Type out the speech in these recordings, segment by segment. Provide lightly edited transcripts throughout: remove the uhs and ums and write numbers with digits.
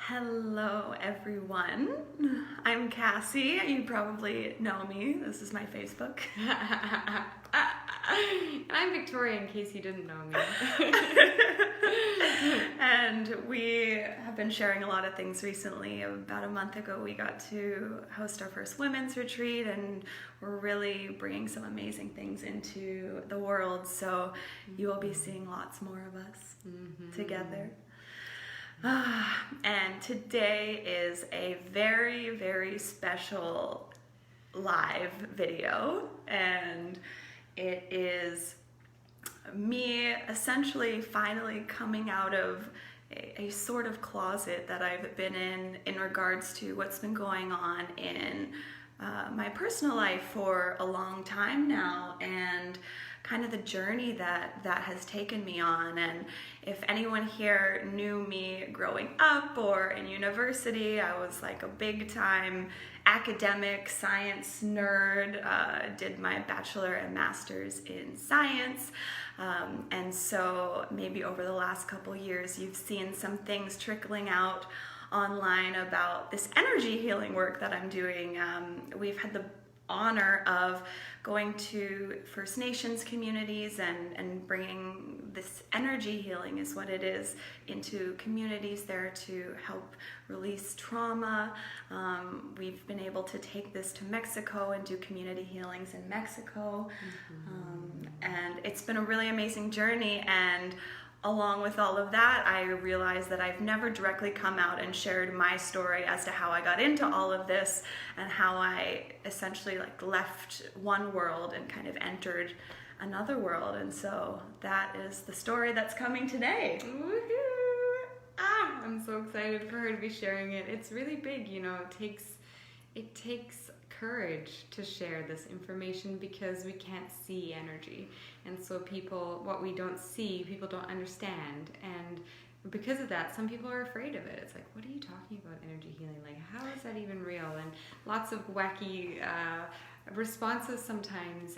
Hello everyone, I'm Kassie. You probably know me. This is my Facebook. And I'm Victoria, in case you didn't know me. And we have been sharing a lot of things recently. About a month ago we got to host our first women's retreat, and we're really bringing some amazing things into the world. So you will be seeing lots more of us together. And today is a very, very special live video, and it is me essentially finally coming out of a sort of closet that I've been in regards to what's been going on in my personal life for a long time now, and kind of the journey that has taken me on. And if anyone here knew me growing up or in university, I was like a big time academic science nerd, did my Bachelor and Masters in science. And so maybe over the last couple years, you've seen some things trickling out online about this energy healing work that I'm doing. We've had the honor of going to First Nations communities and bringing this energy healing, is what it is, into communities there to help release trauma. We've been able to take this to Mexico and do community healings in Mexico. And it's been a really amazing journey. And along with all of that, I realized that I've never directly come out and shared my story as to how I got into all of this and how I essentially left one world and kind of entered another world. And so that is the story that's coming today. Woohoo! I'm so excited for her to be sharing it. It's really big, it takes courage to share this information because we can't see energy, and so what we don't see, people don't understand, and because of that, some people are afraid of it. It's like, what are you talking about, energy healing? Like, how is that even real? And lots of wacky responses sometimes,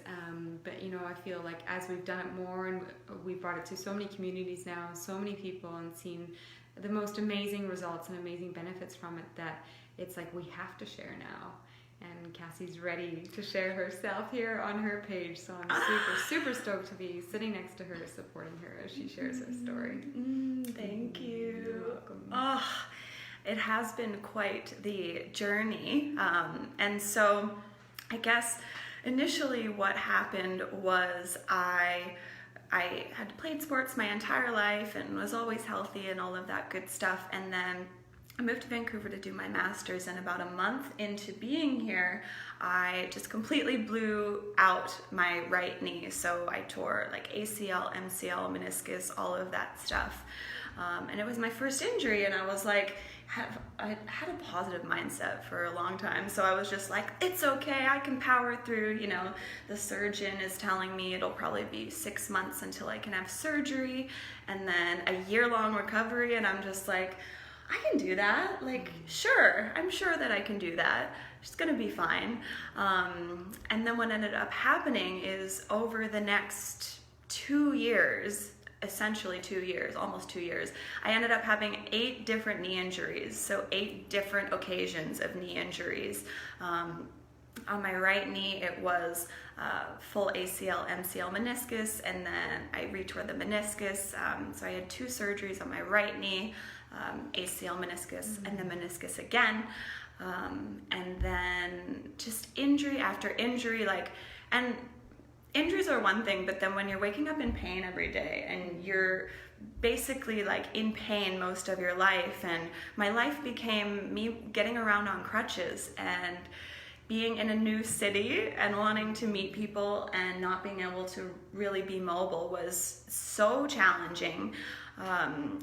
but I feel like as we've done it more and we've brought it to so many communities now, so many people, and seen the most amazing results and amazing benefits from it, that it's like we have to share now. And Cassie's ready to share herself here on her page, so I'm super stoked to be sitting next to her, supporting her as she shares her story. Thank you. You're welcome. Oh, it has been quite the journey. And so I guess initially what happened was I had played sports my entire life and was always healthy and all of that good stuff. And then I moved to Vancouver to do my master's, and about a month into being here, I just completely blew out my right knee. So I tore ACL, MCL, meniscus, all of that stuff. And it was my first injury, and I was like, I had a positive mindset for a long time. So I was just like, it's okay, I can power through. The surgeon is telling me it'll probably be 6 months until I can have surgery, and then a year-long recovery, and I'm just like, I can do that. Sure, I'm sure that I can do that. It's gonna be fine. And then what ended up happening is over the next 2 years, essentially 2 years, almost 2 years, I ended up having 8 different knee injuries. So 8 different occasions of knee injuries. On my right knee, it was full ACL, MCL, meniscus, and then I retore the meniscus. So I had 2 surgeries on my right knee, ACL, meniscus, and then meniscus again. And then just injury after injury, and injuries are one thing, but then when you're waking up in pain every day and you're basically in pain most of your life, and my life became me getting around on crutches and being in a new city and wanting to meet people and not being able to really be mobile was so challenging.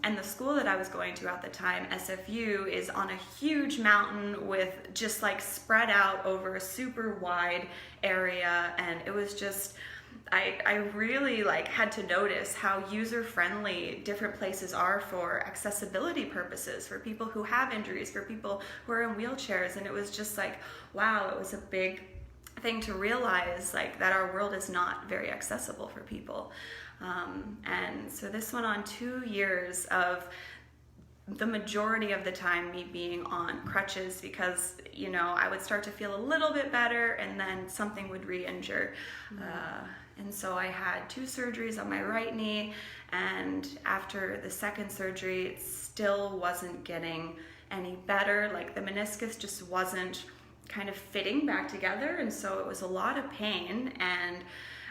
And the school that I was going to at the time, SFU, is on a huge mountain with just spread out over a super wide area, and it was just, I really had to notice how user-friendly different places are for accessibility purposes, for people who have injuries, for people who are in wheelchairs, and it was just wow, it was a big thing to realize that our world is not very accessible for people. And so this went on 2 years of the majority of the time me being on crutches because, you know, I would start to feel a little bit better and then something would re-injure. And so I had 2 surgeries on my right knee, and after the second surgery, it still wasn't getting any better. Like the meniscus just wasn't kind of fitting back together, and so it was a lot of pain. And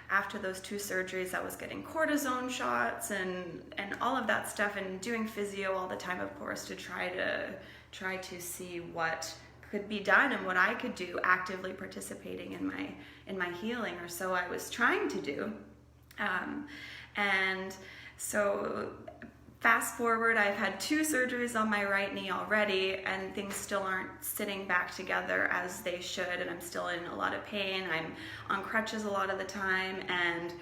after those 2 surgeries, I was getting cortisone shots and all of that stuff, and doing physio all the time, of course, to try to see what could be done and what I could do, actively participating in my healing, or so I was trying to do. And so fast forward, I've had 2 surgeries on my right knee already, and things still aren't sitting back together as they should, and I'm still in a lot of pain. I'm on crutches a lot of the time, and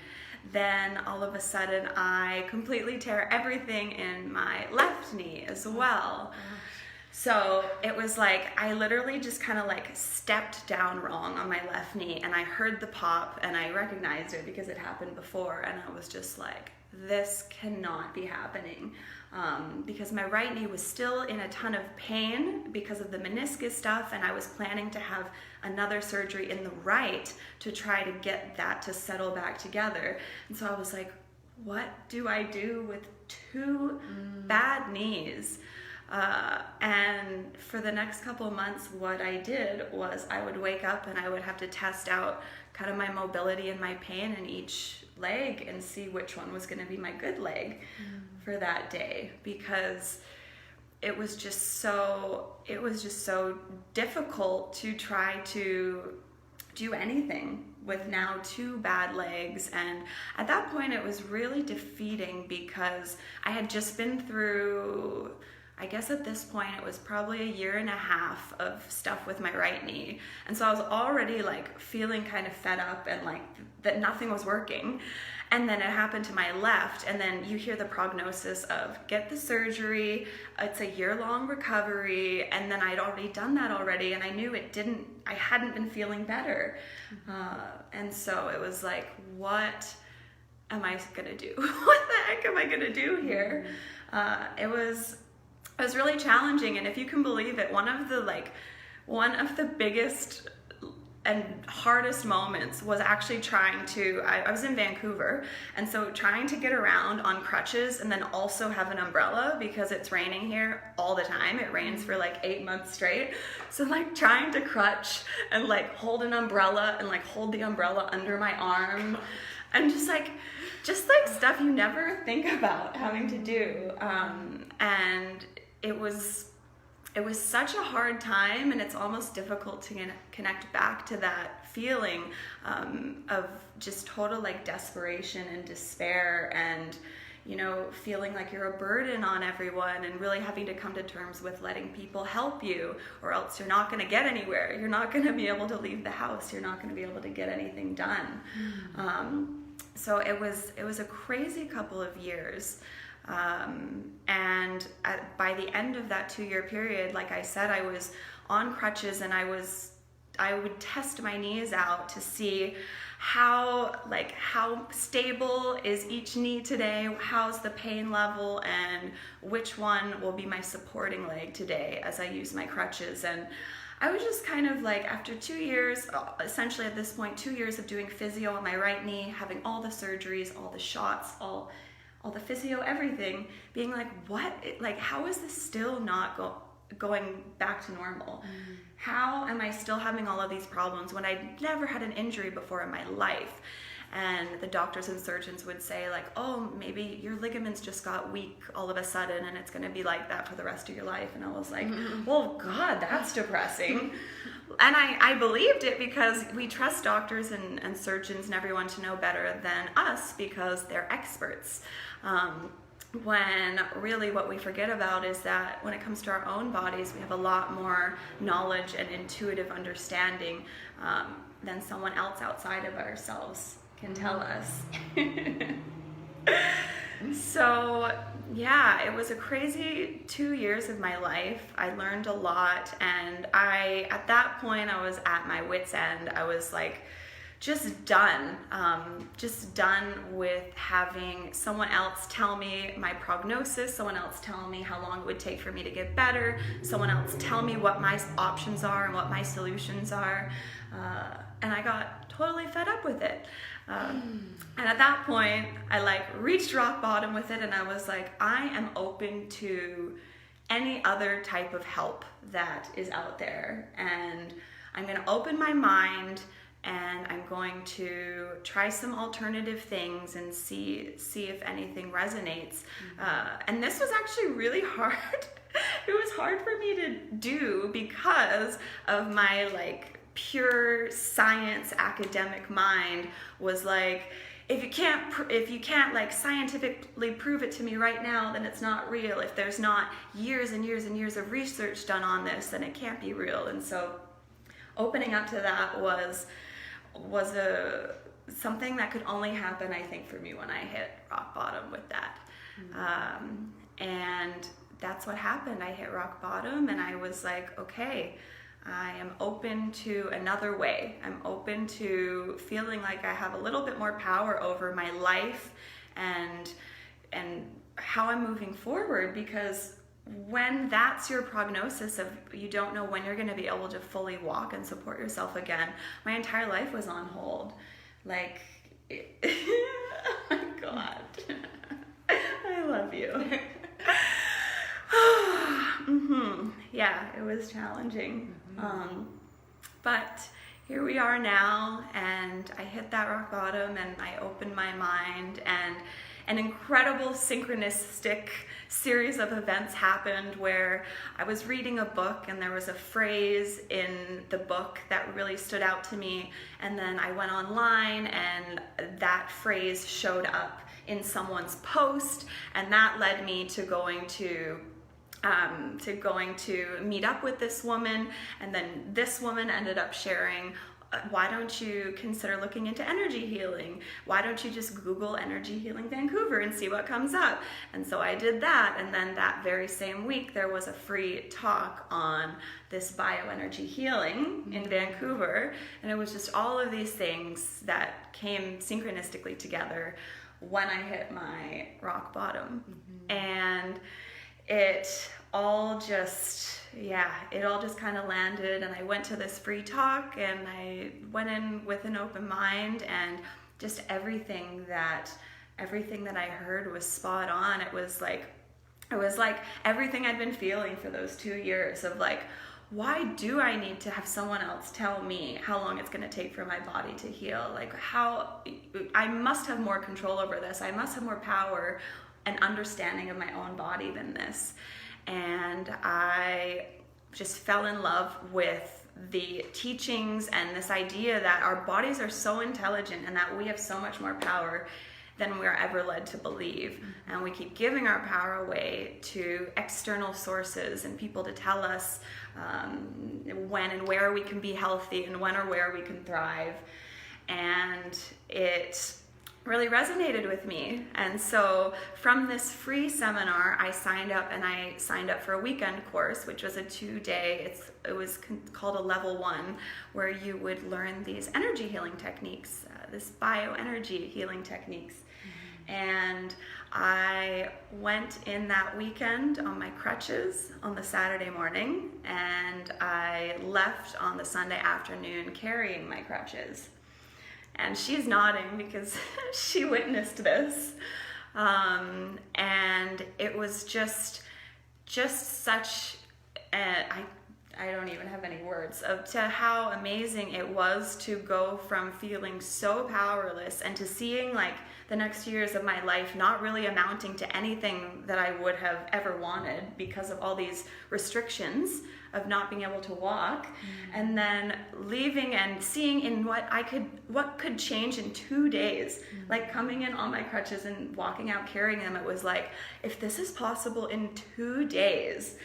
then all of a sudden I completely tear everything in my left knee as well. So it was like I literally just kind of like stepped down wrong on my left knee, and I heard the pop and I recognized it because it happened before, and I was just like, this cannot be happening, because my right knee was still in a ton of pain because of the meniscus stuff, and I was planning to have another surgery in the right to try to get that to settle back together. And so I was like, what do I do with 2 bad knees? And for the next couple of months, what I did was I would wake up and I would have to test out kind of my mobility and my pain in each leg and see which one was going to be my good leg for that day, because it was just so difficult to try to do anything with now 2 bad legs. And at that point it was really defeating because I had just been through, I guess at this point it was probably 1.5 years of stuff with my right knee. And so I was already like feeling kind of fed up and like that nothing was working. And then it happened to my left, and then you hear the prognosis of get the surgery, it's a 1-year-long recovery, and then I'd already done that already, and I knew I hadn't been feeling better. And so it was like, what am I gonna do? What the heck am I gonna do here? It was really challenging, and if you can believe it, one of the biggest and hardest moments was actually I was in Vancouver, and so trying to get around on crutches and then also have an umbrella because it's raining here all the time. It rains for like 8 months straight. So like trying to crutch and like hold an umbrella and like hold the umbrella under my arm, and just like stuff you never think about having to do. And it was such a hard time, and it's almost difficult to connect back to that feeling of just total like desperation and despair, and you know, feeling like you're a burden on everyone, and really having to come to terms with letting people help you, or else you're not going to get anywhere. You're not going to be able to leave the house. You're not going to be able to get anything done. So it was a crazy couple of years. And by the end of that 2-year period, like I said, I was on crutches, and I would test my knees out to see how stable is each knee today, how's the pain level, and which one will be my supporting leg today as I use my crutches. And I was just kind of like, after 2 years, essentially at this point, 2 years of doing physio on my right knee, having all the surgeries, all the shots, all the physio, everything, being like, what? Like, how is this still not going back to normal? How am I still having all of these problems when I'd never had an injury before in my life? And the doctors and surgeons would say like, oh, maybe your ligaments just got weak all of a sudden, and it's going to be like that for the rest of your life. And I was like, well, God, that's depressing. And I believed it, because we trust doctors and surgeons and everyone to know better than us because they're experts. When really what we forget about is that when it comes to our own bodies, we have a lot more knowledge and intuitive understanding than someone else outside of ourselves can tell us. So yeah, it was a crazy 2 years of my life. I learned a lot, and at that point I was at my wit's end. I was like just done with having someone else tell me my prognosis, someone else tell me how long it would take for me to get better, someone else tell me what my options are and what my solutions are. And I got totally fed up with it. And at that point, I like reached rock bottom with it, and I was like, I am open to any other type of help that is out there. And I'm going to open my mind, and I'm going to try some alternative things and see if anything resonates. And this was actually really hard. It was hard for me to do because of my like pure science academic mind was like, if you can't like scientifically prove it to me right now, then it's not real. If there's not years and years and years of research done on this, then it can't be real. And so opening up to that was something that could only happen, I think, for me when I hit rock bottom with that. And that's what happened. I hit rock bottom, and I was like, okay, I am open to another way. I'm open to feeling like I have a little bit more power over my life and how I'm moving forward, because when that's your prognosis of you don't know when you're going to be able to fully walk and support yourself again, my entire life was on hold. Like, oh my God. I love you. Yeah, it was challenging. But here we are now, and I hit that rock bottom, and I opened my mind, and an incredible synchronistic series of events happened where I was reading a book, and there was a phrase in the book that really stood out to me, and then I went online, and that phrase showed up in someone's post, and that led me to going to meet up with this woman, and then this woman ended up sharing, why don't you consider looking into energy healing? Why don't you just Google energy healing Vancouver and see what comes up? And so I did that, and then that very same week there was a free talk on this bioenergy healing in Vancouver, and it was just all of these things that came synchronistically together when I hit my rock bottom. And it all just kind of landed, and I went to this free talk, and I went in with an open mind, and just everything that I heard was spot on. It was like everything I'd been feeling for those 2 years of like, why do I need to have someone else tell me how long it's going to take for my body to heal? Like, how I must have more control over this. I must have more power and understanding of my own body than this. And I just fell in love with the teachings and this idea that our bodies are so intelligent and that we have so much more power than we're ever led to believe. And we keep giving our power away to external sources and people to tell us when and where we can be healthy and when or where we can thrive. And it really resonated with me. And so from this free seminar, I signed up for a weekend course, which was a 2-day, it was called a level 1, where you would learn these energy healing techniques, this bioenergy healing techniques. And I went in that weekend on my crutches on the Saturday morning, and I left on the Sunday afternoon carrying my crutches. And she's nodding because she witnessed this. And it was just such, I don't even have any words to how amazing it was to go from feeling so powerless and to seeing like the next years of my life not really amounting to anything that I would have ever wanted because of all these restrictions of not being able to walk, and then leaving and seeing in what could change in 2 days, like coming in on my crutches and walking out carrying them. It was like, if this is possible in 2 days,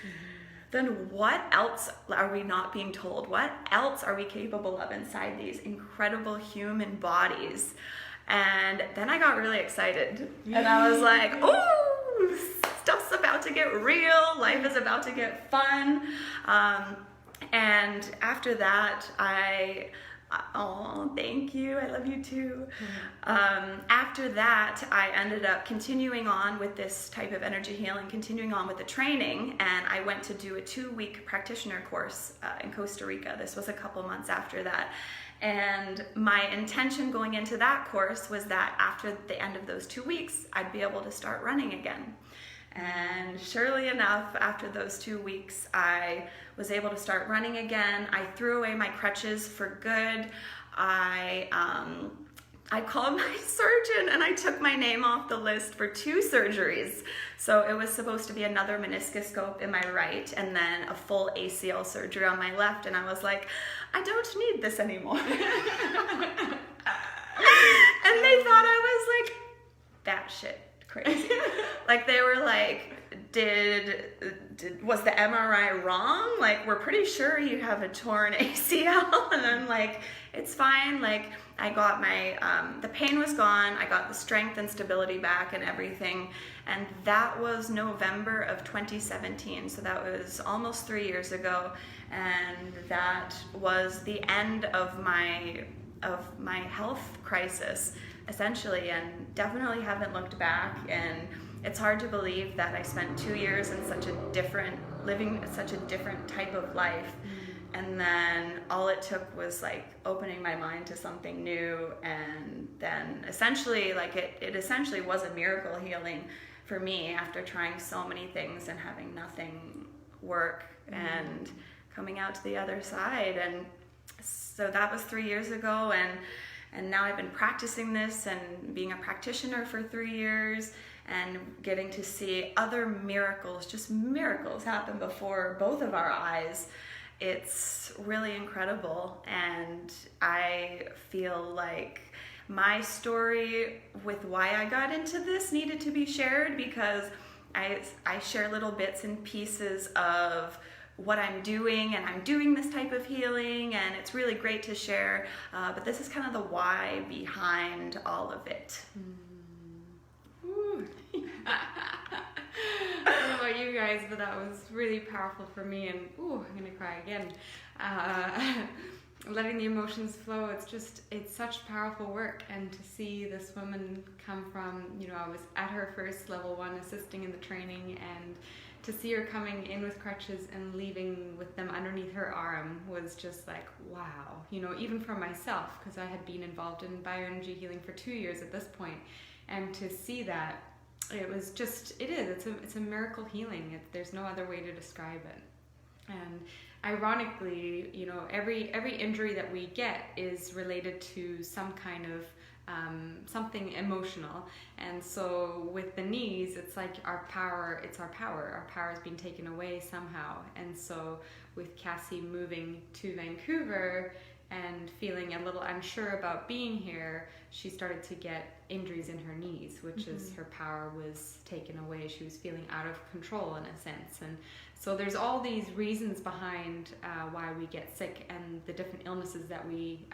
then what else are we not being told? What else are we capable of inside these incredible human bodies? And then I got really excited, and I was like, ooh, stuff's about to get real, life is about to get fun. And after that, I Oh, thank you. I love you too. After that, I ended up continuing on with this type of energy healing, continuing on with the training, and I went to do a 2-week practitioner course in Costa Rica. This was a couple months after that. And my intention going into that course was that after the end of those 2 weeks, I'd be able to start running again. And surely enough, after those 2 weeks, I was able to start running again. I threw away my crutches for good. I called my surgeon and I took my name off the list for 2 surgeries. So it was supposed to be another meniscus scope in my right and then a full ACL surgery on my left. And I was like, I don't need this anymore. And they thought I was like batshit crazy. Like they were like, was the MRI wrong? Like, we're pretty sure you have a torn ACL. And I'm like, it's fine. Like, I got my, the pain was gone. I got the strength and stability back and everything. And that was November of 2017. So that was almost 3 years ago. And that was the end of my health crisis, essentially, and definitely haven't looked back. And it's hard to believe that I spent 2 years in living such a different type of life. And then all it took was like opening my mind to something new. And then essentially, like it essentially was a miracle healing for me after trying so many things and having nothing work and coming out to the other side. And so that was 3 years ago. And now I've been practicing this and being a practitioner for 3 years and getting to see other miracles, just miracles happen before both of our eyes. It's really incredible. And I feel like my story with why I got into this needed to be shared, because I share little bits and pieces of what I'm doing, and I'm doing this type of healing, and it's really great to share, but this is kind of the why behind all of it. I don't know about you guys, but that was really powerful for me, and I'm gonna cry again. Letting the emotions flow, it's such powerful work. And to see this woman come from, I was at her first level 1 assisting in the training, and to see her coming in with crutches and leaving with them underneath her arm was just like, wow. Even for myself, because I had been involved in bioenergy healing for 2 years at this point, and to see that, it's a miracle healing. There's no other way to describe it. And ironically, every injury that we get is related to some kind of something emotional. And so with the knees, it's like our power is being taken away somehow. And so with Kassie moving to Vancouver and feeling a little unsure about being here, she started to get injuries in her knees, which is her power was taken away. She was feeling out of control in a sense. And so there's all these reasons behind why we get sick and the different illnesses that we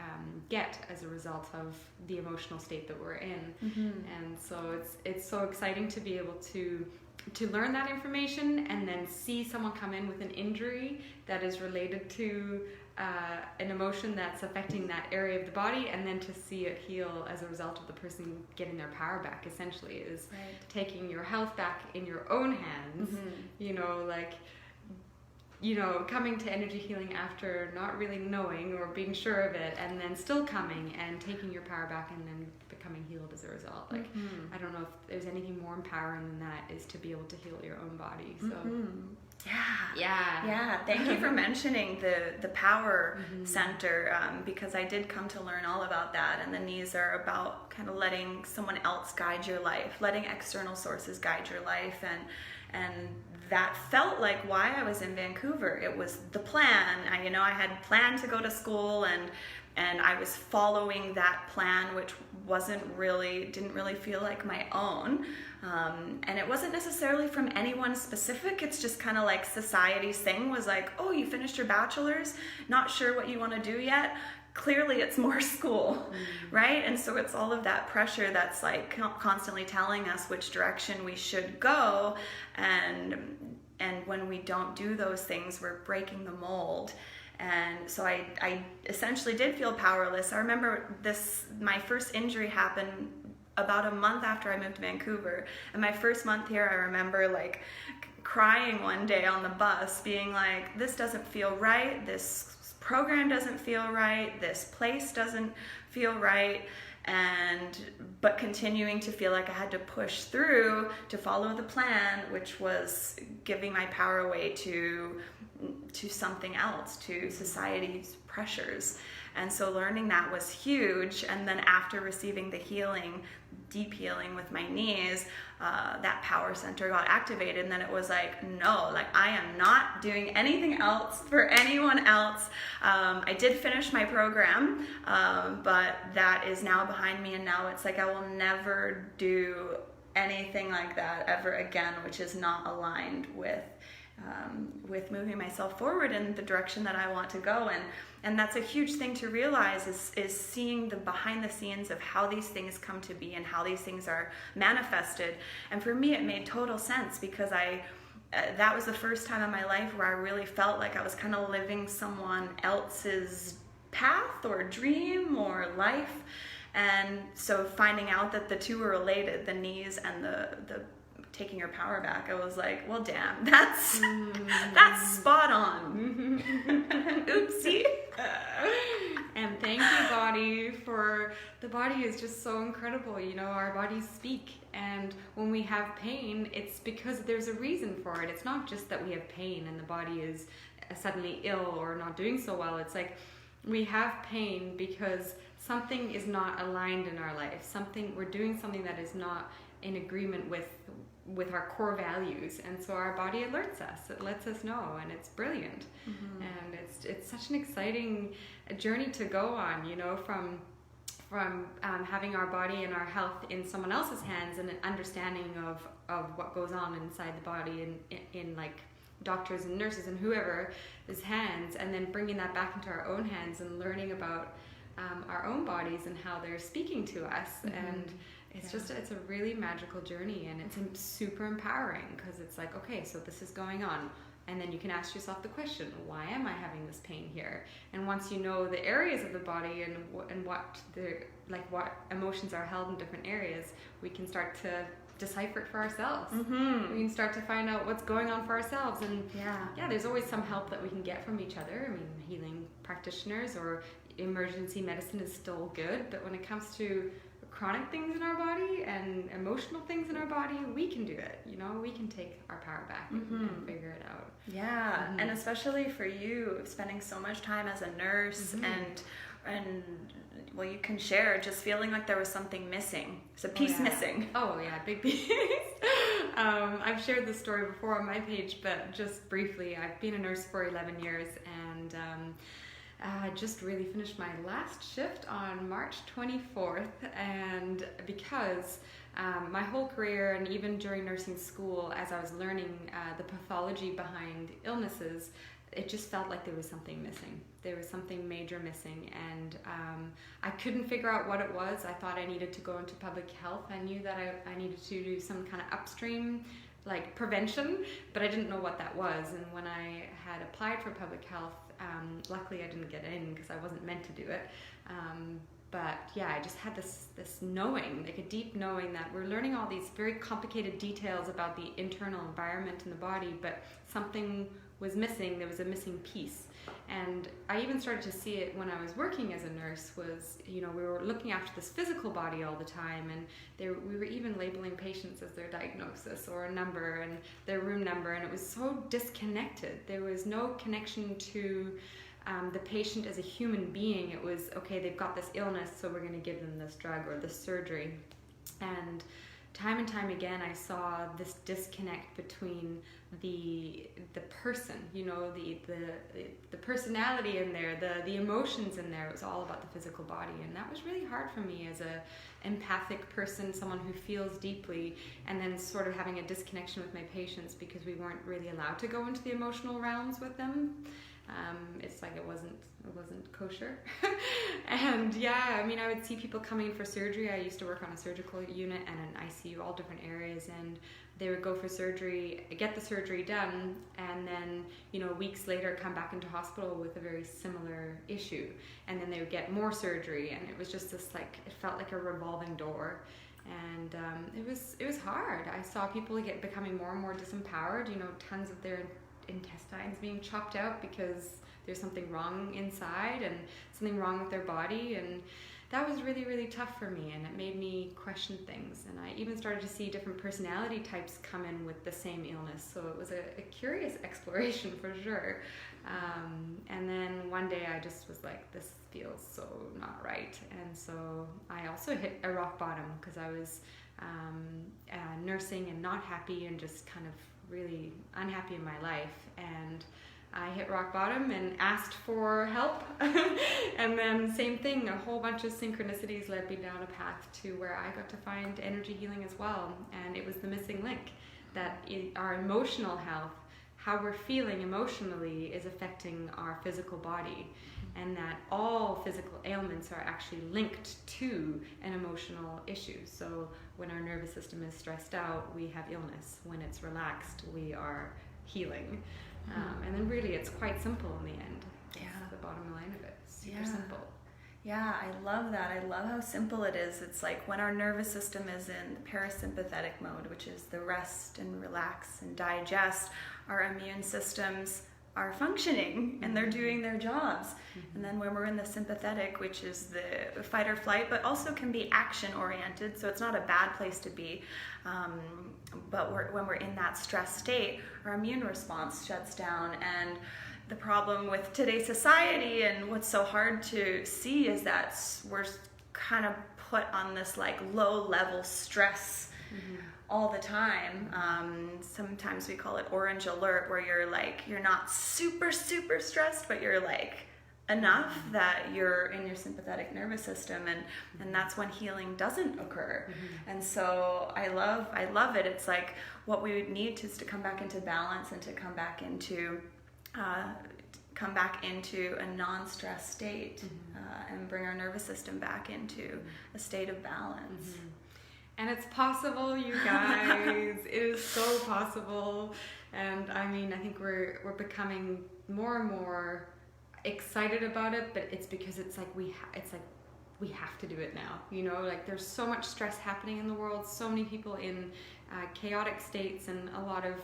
get as a result of the emotional state that we're in. And so it's so exciting to be able to learn that information and then see someone come in with an injury that is related to an emotion that's affecting that area of the body, and then to see it heal as a result of the person getting their power back, essentially, is taking your health back in your own hands. Coming to energy healing after not really knowing or being sure of it, and then still coming and taking your power back and then becoming healed as a result. I don't know if there's anything more empowering than that, is to be able to heal your own body. So Yeah. Thank you for mentioning the power center, because I did come to learn all about that. And the knees are about kind of letting someone else guide your life, letting external sources guide your life, and that felt like why I was in Vancouver. It was the plan. I had planned to go to school, and I was following that plan, which didn't really feel like my own. And it wasn't necessarily from anyone specific. It's just kind of like society's thing was like, oh, you finished your bachelor's, not sure what you want to do yet. Clearly it's more school, right? And so it's all of that pressure that's like constantly telling us which direction we should go. And when we don't do those things, we're breaking the mold. And so I essentially did feel powerless. I remember my first injury happened about a month after I moved to Vancouver. And my first month here, I remember like crying one day on the bus, being like, this doesn't feel right, this program doesn't feel right, this place doesn't feel right, but continuing to feel like I had to push through to follow the plan, which was giving my power away to something else, to society's pressures. And so learning that was huge. And then after receiving the healing, deep healing with my knees, that power center got activated. And then it was like, no, like I am not doing anything else for anyone else. I did finish my program, but that is now behind me. And now it's like I will never do anything like that ever again, which is not aligned with moving myself forward in the direction that I want to go. And that's a huge thing to realize is seeing the behind the scenes of how these things come to be and how these things are manifested. And for me, it made total sense because that was the first time in my life where I really felt like I was kind of living someone else's path or dream or life. And so finding out that the two were related, the knees and the taking your power back, I was like, well, damn, that's spot on. Oopsie. And thank you, body, for the body is just so incredible. You know, our bodies speak, and when we have pain, it's because there's a reason for it. It's not just that we have pain and the body is suddenly ill or not doing so well. It's like we have pain because something is not aligned in our life. We're doing something that is not in agreement with our core values, and so our body alerts us. It lets us know, and it's brilliant. Mm-hmm. And it's such an exciting journey to go on, you know, from having our body and our health in someone else's hands and an understanding of what goes on inside the body and in like doctors and nurses and whoever's hands, and then bringing that back into our own hands and learning about our own bodies and how they're speaking to us. Mm-hmm. And it's a really magical journey, and it's super empowering because it's like, okay, so this is going on. And then you can ask yourself the question, why am I having this pain here? And once you know the areas of the body and what emotions are held in different areas, we can start to decipher it for ourselves. Mm-hmm. We can start to find out what's going on for ourselves. And there's always some help that we can get from each other. I mean, healing practitioners or emergency medicine is still good, but when it comes to chronic things in our body and emotional things in our body, we can do it. You know, we can take our power back and figure it out. Yeah, and especially for you, spending so much time as a nurse and well, you can share just feeling like there was something missing. It's a piece missing. Oh yeah, big piece. I've shared this story before on my page, but just briefly, I've been a nurse for 11 years, and I just really finished my last shift on March 24th, and because my whole career and even during nursing school, as I was learning the pathology behind illnesses, it just felt like there was something missing. There was something major missing, and I couldn't figure out what it was. I thought I needed to go into public health. I knew that I needed to do some kind of upstream like prevention, but I didn't know what that was. And when I had applied for public health, luckily I didn't get in because I wasn't meant to do it. But yeah, I just had this knowing, like a deep knowing that we're learning all these very complicated details about the internal environment in the body, but something was missing. There was a missing piece. And I even started to see it when I was working as a nurse. Was, you know, we were looking after this physical body all the time, and we were even labeling patients as their diagnosis or a number and their room number, and it was so disconnected. There was no connection to the patient as a human being. It was, okay, they've got this illness, so we're going to give them this drug or this surgery. And time again, I saw this disconnect between the person, you know, the personality in there, the emotions in there. It was all about the physical body, and that was really hard for me as a empathic person, someone who feels deeply, and then sort of having a disconnection with my patients because we weren't really allowed to go into the emotional realms with them. It's like it wasn't kosher. And yeah, I mean, I would see people coming in for surgery. I used to work on a surgical unit and an ICU, all different areas, and they would go for surgery, get the surgery done, and then weeks later come back into hospital with a very similar issue, and then they would get more surgery, and it was just this it felt like a revolving door. And it was hard. I saw people becoming more and more disempowered, tons of their intestines being chopped out because there's something wrong inside and something wrong with their body, and that was really, really tough for me, and it made me question things. And I even started to see different personality types come in with the same illness, so it was a curious exploration for sure. And then one day I just was like, this feels so not right, and so I also hit a rock bottom because I was nursing and not happy and just kind of really unhappy in my life, and I hit rock bottom and asked for help. And then same thing, a whole bunch of synchronicities led me down a path to where I got to find energy healing as well. And it was the missing link, that our emotional health, how we're feeling emotionally, is affecting our physical body, and that all physical ailments are actually linked to an emotional issue. So when our nervous system is stressed out, we have illness. When it's relaxed, we are healing. And then really it's quite simple in the end. That's the bottom line of it. Super simple. Yeah, I love that. I love how simple it is. It's like when our nervous system is in the parasympathetic mode, which is the rest and relax and digest, our immune systems are functioning and they're doing their jobs. And then when we're in the sympathetic, which is the fight or flight, but also can be action oriented, so it's not a bad place to be, but when we're in that stress state, our immune response shuts down. And the problem with today's society and what's so hard to see is that we're kind of put on this low level stress all the time. Sometimes we call it orange alert, where you're not super stressed, but you're enough that you're in your sympathetic nervous system, and that's when healing doesn't occur. And so I love it. It's like what we need is to come back into balance and to come back into a non-stress state, and bring our nervous system back into a state of balance. And it's possible, you guys. It is so possible. And I mean, I think we're becoming more and more excited about it, but it's because we have to do it now. There's so much stress happening in the world, so many people in chaotic states, and a lot of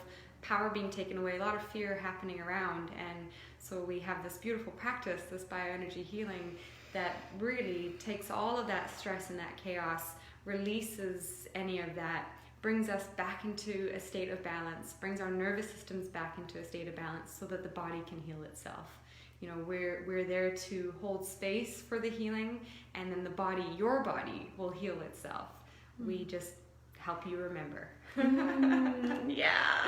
power being taken away, a lot of fear happening around. And so we have this beautiful practice, this bioenergy healing, that really takes all of that stress and that chaos, releases any of that, brings us back into a state of balance, brings our nervous systems back into a state of balance so that the body can heal itself. We're there to hold space for the healing, and then your body will heal itself. We just help you remember. Yeah.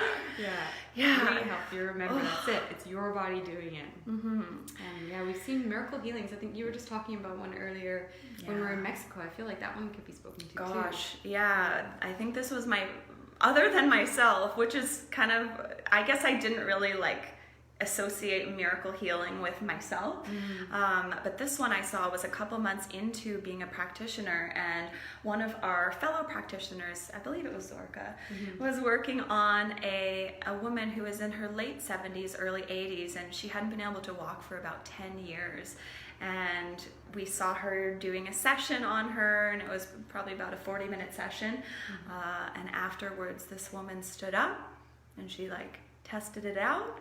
We help you remember. That's it. It's your body doing it. And we've seen miracle healings. I think you were just talking about one earlier when we were in Mexico. I feel like that one could be spoken to too. Yeah. I think this was other than myself, which is kind of, I guess I didn't really associate miracle healing with myself. But this one I saw was a couple months into being a practitioner, and one of our fellow practitioners, I believe it was Zorka, was working on a woman who was in her late 70s, early 80s, and she hadn't been able to walk for about 10 years. And we saw her doing a session on her, and it was probably about a 40-minute session. And afterwards, this woman stood up and she tested it out.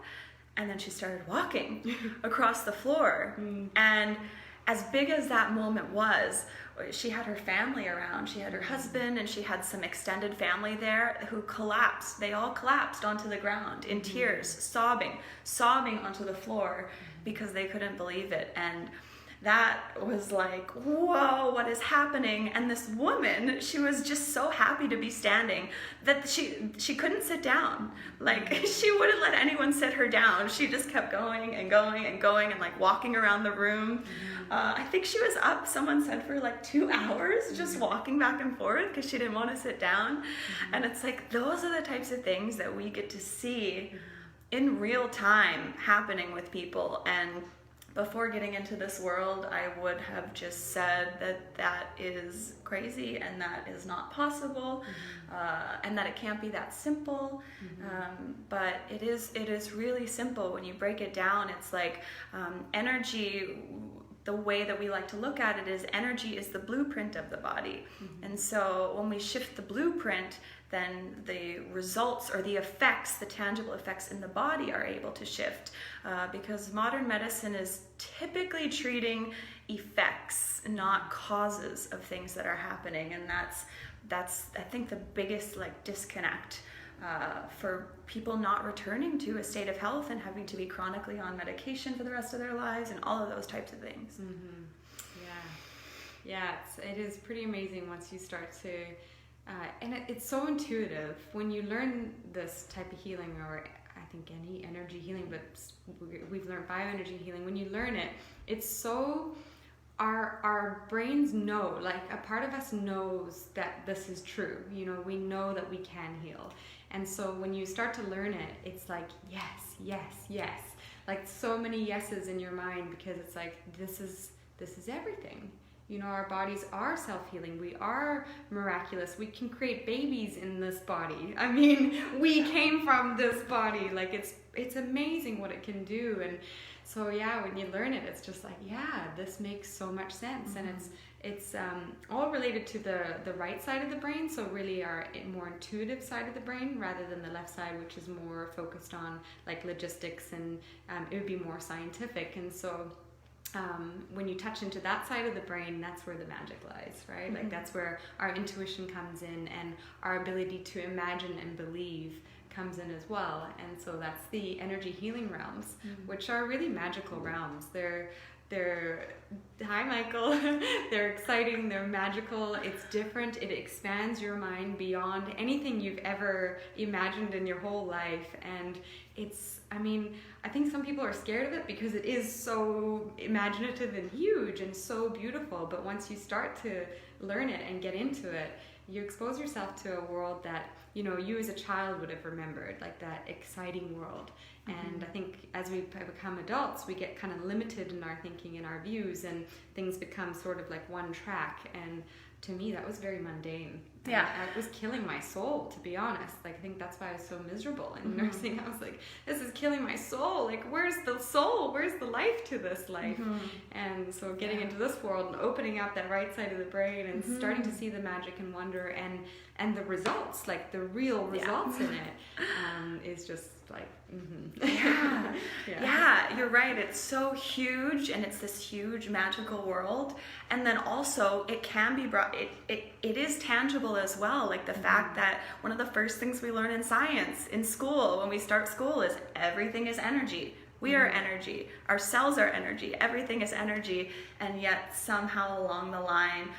And then she started walking across the floor. And as big as that moment was, she had her family around. She had her husband, and she had some extended family there who collapsed. They all collapsed onto the ground in tears, sobbing onto the floor because they couldn't believe it. And that was whoa, what is happening? And this woman, she was just so happy to be standing that she couldn't sit down. She wouldn't let anyone sit her down. She just kept going and going and going and walking around the room. I think she was up, someone said, for 2 hours just walking back and forth because she didn't want to sit down. And it's those are the types of things that we get to see in real time happening with people. And before getting into this world, I would have just said that that is crazy and that is not possible, and that it can't be that simple. But it is really simple when you break it down. It's like energy. The way that we like to look at it is energy is the blueprint of the body. And so when we shift the blueprint, then the results or the effects, the tangible effects in the body are able to shift. Because modern medicine is typically treating effects, not causes of things that are happening. And that's I think the biggest like disconnect for people not returning to a state of health and having to be chronically on medication for the rest of their lives and all of those types of things. Yeah, it is pretty amazing once you start to, and it's so intuitive when you learn this type of healing, or I think any energy healing, but we've learned bioenergy healing. When you learn it, it's so, our brains know, like a part of us knows that this is true. You know, we know that we can heal. And so when you start to learn it, it's like, yes, yes, yes. Like so many yeses in your mind, because it's like, this is everything. You know, our bodies are self-healing. We are miraculous. We can create babies in this body. I mean, we came from this body. Like it's amazing what it can do. And so yeah, when you learn it, it's just like, yeah, this makes so much sense. And it's all related to the right side of the brain, so really our more intuitive side of the brain, rather than the left side, which is more focused on like logistics, and it would be more scientific. And so when you touch into that side of the brain, that's where the magic lies, right? Like that's where our intuition comes in, and our ability to imagine and believe comes in as well. And so that's the energy healing realms, which are really magical realms. They're hi Michael, they're exciting, they're magical, it's different, it expands your mind beyond anything you've ever imagined in your whole life. And it's, I mean, I think some people are scared of it because it is so imaginative and huge and so beautiful, but once you start to learn it and get into it, you expose yourself to a world that, you know, you as a child would have remembered, like that exciting world. And I think as we become adults, we get kind of limited in our thinking and our views, and things become sort of like one track. And to me, that was very mundane. Yeah. And it was killing my soul, to be honest. Like, I think that's why I was so miserable in nursing. I was like, this is killing my soul. Like, where's the soul? Where's the life to this life? And so getting into this world and opening up that right side of the brain and starting to see the magic and wonder and the results, like the real results in it, is just like, yeah, you're right. It's so huge, and it's this huge magical world. And then also it can be brought, it is tangible as well. Like the fact that one of the first things we learn in science, in school, when we start school, is everything is energy. We are energy. Our cells are energy. Everything is energy. And yet somehow along the line,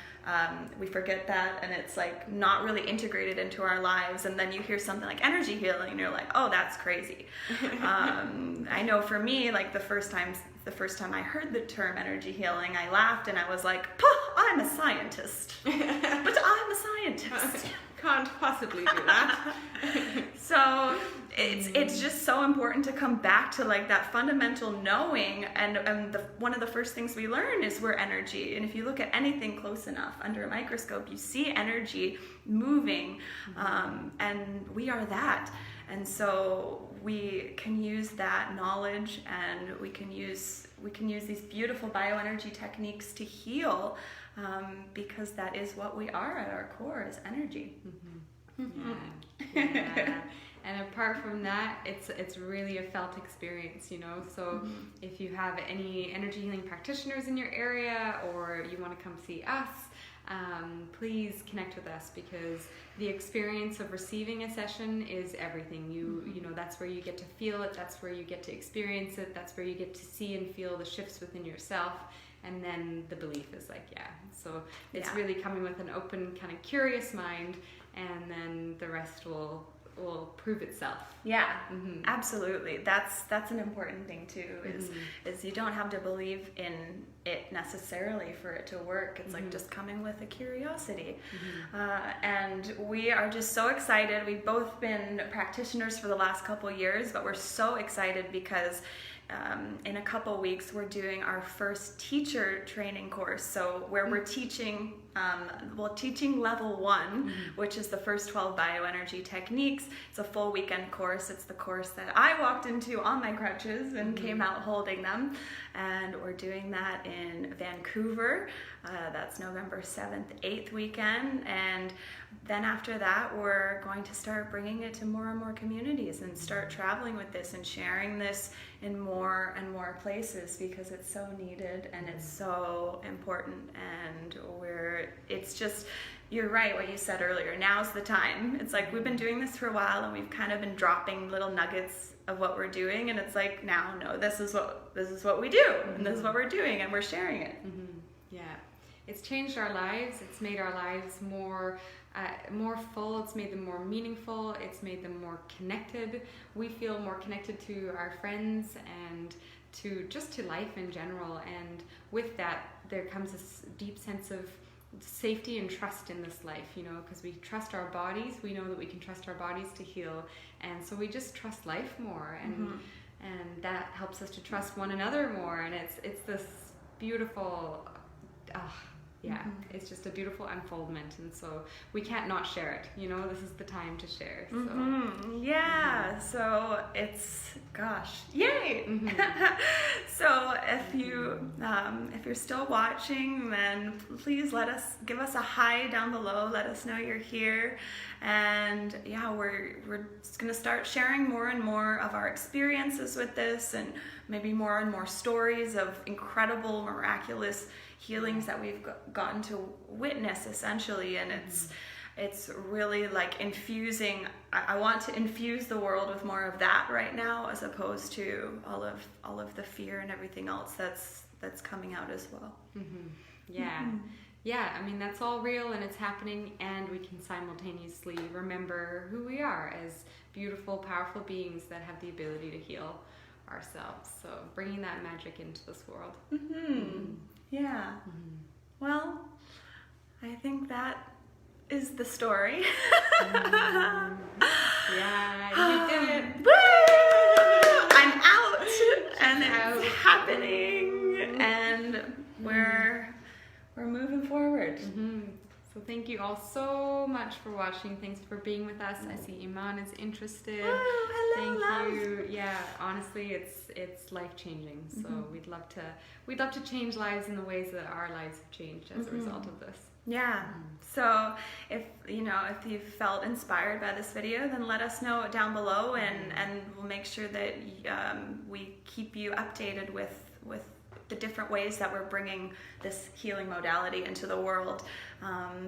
we forget that, and it's like not really integrated into our lives. And then you hear something like energy healing, and you're like, oh, that's crazy. I know for me, like the first time I heard the term energy healing, I laughed and I was like, I'm a scientist. But I'm a scientist. Can't possibly do that. So it's just so important to come back to like that fundamental knowing, and one of the first things we learn is we're energy. And if you look at anything close enough under a microscope, you see energy moving, and we are that. And so we can use that knowledge, and we can use these beautiful bioenergy techniques to heal, because that is what we are at our core, is energy. Yeah. And apart from that, it's really a felt experience, you know. So if you have any energy healing practitioners in your area, or you want to come see us, please connect with us, because the experience of receiving a session is everything. You know, that's where you get to feel it, that's where you get to experience it, that's where you get to see and feel the shifts within yourself. And then the belief is like, so it's really coming with an open, kind of curious mind, and then the rest will will prove itself. Yeah, absolutely. That's an important thing too, is you don't have to believe in it necessarily for it to work. It's like just coming with a curiosity. And we are just so excited. We've both been practitioners for the last couple years, but we're so excited because in a couple weeks we're doing our first teacher training course, so where we're teaching teaching level 1, which is the first 12 bioenergy techniques. It's a full weekend course. It's the course that I walked into on my crutches and came out holding them, and we're doing that in Vancouver. That's November 7th, 8th weekend, and then after that we're going to start bringing it to more and more communities and start traveling with this and sharing this in more and more places, because it's so needed and it's so important. And it's just, you're right what you said earlier, now's the time. It's like we've been doing this for a while and we've kind of been dropping little nuggets of what we're doing, and it's like, now no, this is what we do, and this is what we're doing, and we're sharing it. Yeah, it's changed our lives. It's made our lives more full. It's made them more meaningful. It's made them more connected. We feel more connected to our friends and to life in general. And with that, there comes this deep sense of safety and trust in this life, because we trust our bodies. We know that we can trust our bodies to heal, and so we just trust life more, and that helps us to trust one another more. And it's this beautiful. It's just a beautiful unfoldment, and so we can't not share it. This is the time to share. So. So it's, gosh, yay! So if you're still watching, then please give us a hi down below. Let us know you're here, and we're just gonna start sharing more and more of our experiences with this, and maybe more and more stories of incredible, miraculous healings that we've gotten to witness, essentially. And it's really like infusing. I want to infuse the world with more of that right now, as opposed to all of the fear and everything else that's coming out as well. Yeah, I mean, that's all real and it's happening, and we can simultaneously remember who we are as beautiful, powerful beings that have the ability to heal ourselves. So bringing that magic into this world. Yeah. Well, I think that is the story. Yeah, you did it. Woo! I'm out, and it's happening, and we're moving forward. So thank you all so much for watching. Thanks for being with us. I see Iman is interested. Oh, hello, thank you. Yeah, honestly, it's life-changing. So we'd love to change lives in the ways that our lives have changed as a result of this. Yeah. So if you felt inspired by this video, then let us know down below, and we'll make sure that we keep you updated with the different ways that we're bringing this healing modality into the world.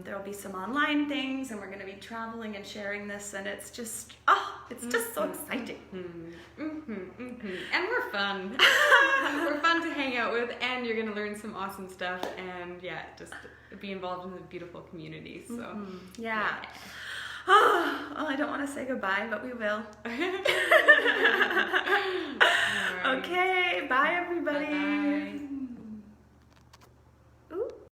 There'll be some online things, and we're going to be traveling and sharing this, and it's just so exciting. And we're fun. We're fun to hang out with, and you're going to learn some awesome stuff, and just be involved in the beautiful community. So Oh, I don't want to say goodbye, but we will. Right. Okay, bye everybody. Bye-bye.